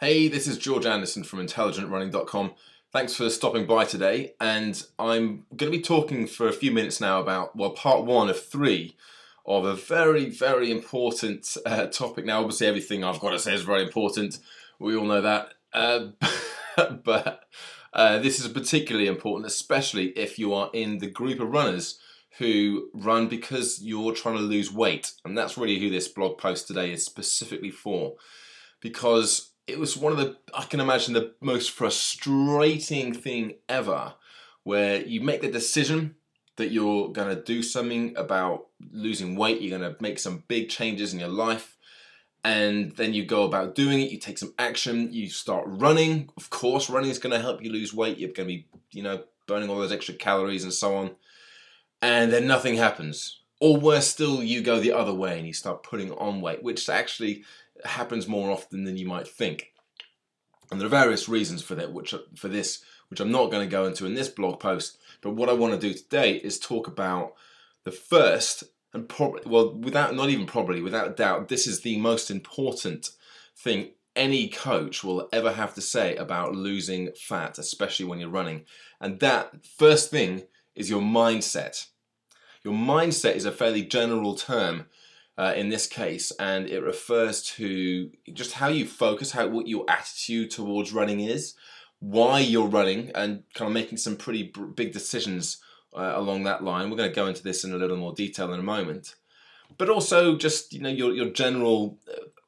Hey, this is George Anderson from IntelligentRunning.com. Thanks for stopping by today, and I'm going to be talking for a few minutes now about, well, part one of three of a very, very important topic. Now, obviously, everything I've got to say is very important. We all know that. But this is particularly important, especially if you are in the group of runners who run because you're trying to lose weight. And that's really who this blog post today is specifically for. Because it was one of the, I can imagine, the most frustrating thing ever, where you make the decision that you're going to do something about losing weight, you're going to make some big changes in your life, and then you go about doing it, you take some action, you start running. Of course, running is going to help you lose weight. You're going to be, burning all those extra calories and so on. And then nothing happens. Or worse still, you go the other way and you start putting on weight, which actually happens more often than you might think. And there are various reasons for that, which I'm not going to go into in this blog post. But what I want to do today is talk about the first and probably, well, without doubt, this is the most important thing any coach will ever have to say about losing fat, especially when you're running. And that first thing is your mindset. Your mindset is a fairly general term in this case, and it refers to just how you focus, what your attitude towards running is, why you're running, and kind of making some pretty big decisions along that line. We're going to go into this in a little more detail in a moment. But also just your general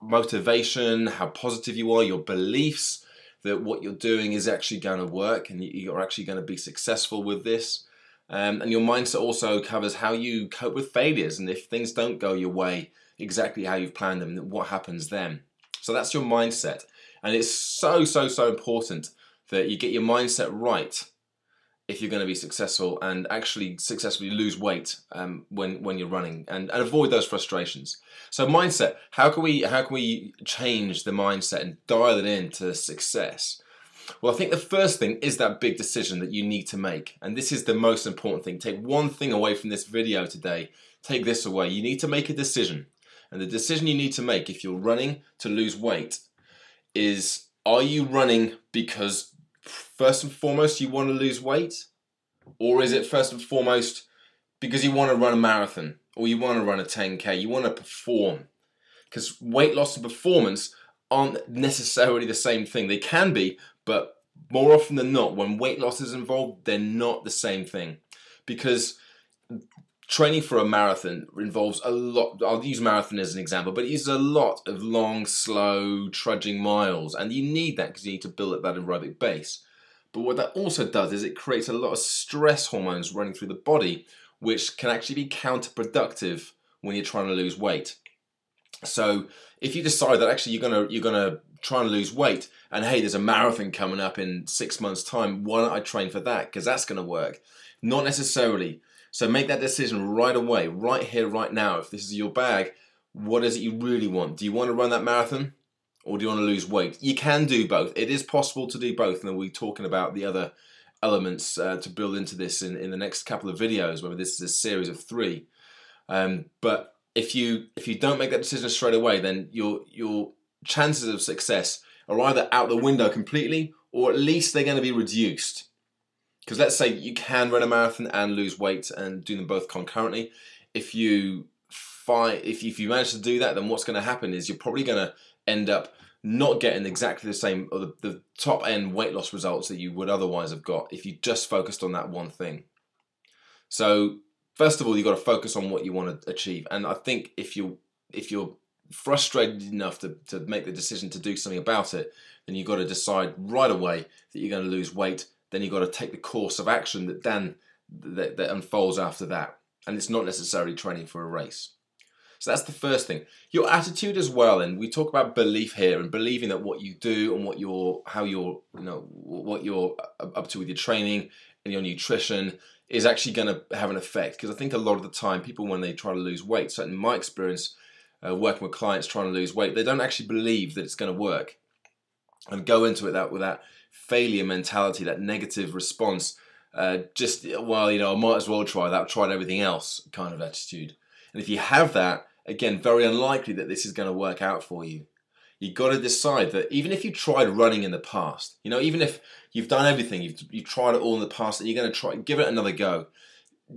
motivation, how positive you are, your beliefs that what you're doing is actually going to work and you're actually going to be successful with this. And your mindset also covers how you cope with failures, and if things don't go your way exactly how you've planned them, what happens then. So that's your mindset, and it's so important that you get your mindset right if you're going to be successful and actually successfully lose weight when you're running and avoid those frustrations. So mindset, how can we change the mindset and dial it into success? Well, I think the first thing is that big decision that you need to make. And this is the most important thing. Take one thing away from this video today. Take this away. You need to make a decision. And the decision you need to make if you're running to lose weight is, are you running because first and foremost you want to lose weight? Or is it first and foremost because you want to run a marathon or you want to run a 10K, you want to perform? Because weight loss and performance aren't necessarily the same thing. They can be, but more often than not, when weight loss is involved, they're not the same thing. Because training for a marathon involves a lot. I'll use marathon as an example, but it uses a lot of long, slow, trudging miles. And you need that because you need to build up that aerobic base. But what that also does is it creates a lot of stress hormones running through the body, which can actually be counterproductive when you're trying to lose weight. So if you decide that actually you're gonna try and lose weight, and hey, there's a marathon coming up in 6 months' time, why don't I train for that? Because that's going to work. Not necessarily. So make that decision right away, right here, right now. If this is your bag, what is it you really want? Do you want to run that marathon, or do you want to lose weight? You can do both. It is possible to do both, and we'll be talking about the other elements to build into this in the next couple of videos, whether this is a series of 3. But if you don't make that decision straight away, then your chances of success are either out the window completely, or at least they're going to be reduced. Because let's say you can run a marathon and lose weight and do them both concurrently. If you manage to do that, then what's going to happen is you're probably going to end up not getting exactly the same or the top end weight loss results that you would otherwise have got if you just focused on that one thing. So first of all, you've got to focus on what you want to achieve. And I think if you're frustrated enough to make the decision to do something about it, then you've got to decide right away that you're going to lose weight. Then you've got to take the course of action that unfolds after that. And it's not necessarily training for a race. So that's the first thing. Your attitude as well, and we talk about belief here and believing that what you do and what you're up to with your training and your nutrition is actually going to have an effect. Because I think a lot of the time people, when they try to lose weight, certainly in my experience working with clients trying to lose weight, they don't actually believe that it's going to work and go into it with that failure mentality, that negative response, I might as well try that, I've tried everything else kind of attitude. And if you have that, again, very unlikely that this is going to work out for you. You got to decide that even if you tried running in the past, you know, even if you've done everything, you've tried it all in the past, and you're going to try, give it another go.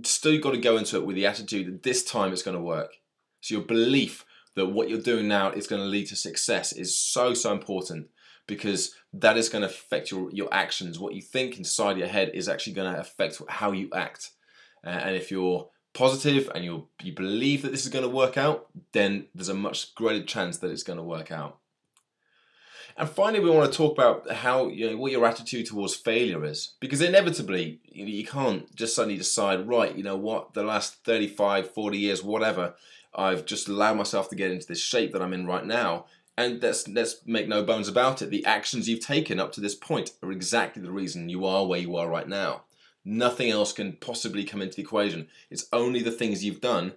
Still, you've got to go into it with the attitude that this time it's going to work. So your belief that what you're doing now is going to lead to success is so important, because that is going to affect your actions. What you think inside your head is actually going to affect how you act. And if you're positive and you believe that this is going to work out, then there's a much greater chance that it's going to work out. And finally, we want to talk about how, what your attitude towards failure is, because inevitably you can't just suddenly decide, right, you know what, the last 35, 40 years, whatever, I've just allowed myself to get into this shape that I'm in right now. And let's make no bones about it. The actions you've taken up to this point are exactly the reason you are where you are right now. Nothing else can possibly come into the equation. It's only the things you've done,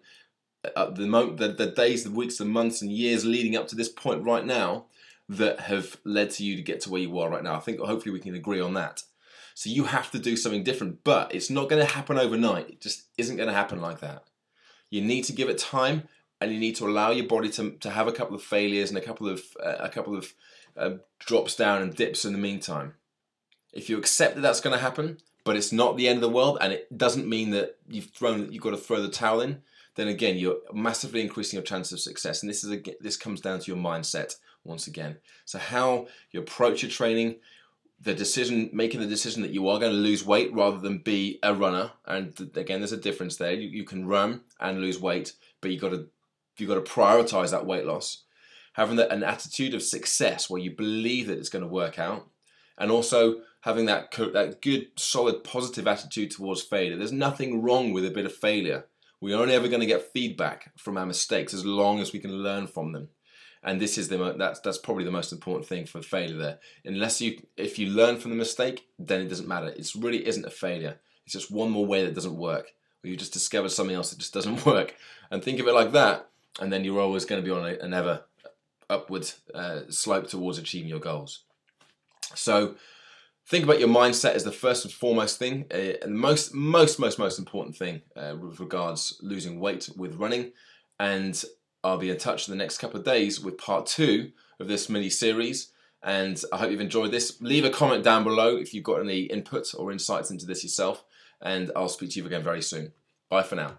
the days, the weeks, the months and years leading up to this point right now, that have led to you to get to where you are right now. I think hopefully we can agree on that. So you have to do something different, but it's not going to happen overnight. It just isn't going to happen like that. You need to give it time, and you need to allow your body to have a couple of failures and a couple of drops down and dips in the meantime. If you accept that that's going to happen, but it's not the end of the world, and it doesn't mean that you've got to throw the towel in, then again you're massively increasing your chance of success. And this comes down to your mindset once again. So how you approach your training, making the decision that you are going to lose weight rather than be a runner. And again, there's a difference there. You can run and lose weight, but you've got to prioritize that weight loss. Having an attitude of success where you believe that it's going to work out, and also having that good, solid, positive attitude towards failure. There's nothing wrong with a bit of failure. We're only ever going to get feedback from our mistakes as long as we can learn from them. And this is that's probably the most important thing for failure there. If you learn from the mistake, then it doesn't matter. It really isn't a failure. It's just one more way that doesn't work, or you just discovered something else that just doesn't work. And think of it like that, and then you're always going to be on an ever upward slope towards achieving your goals. So think about your mindset as the first and foremost thing, and the most important thing with regards losing weight with running. And I'll be in touch in the next couple of days with part 2 of this mini series, and I hope you've enjoyed this. Leave a comment down below if you've got any input or insights into this yourself, and I'll speak to you again very soon. Bye for now.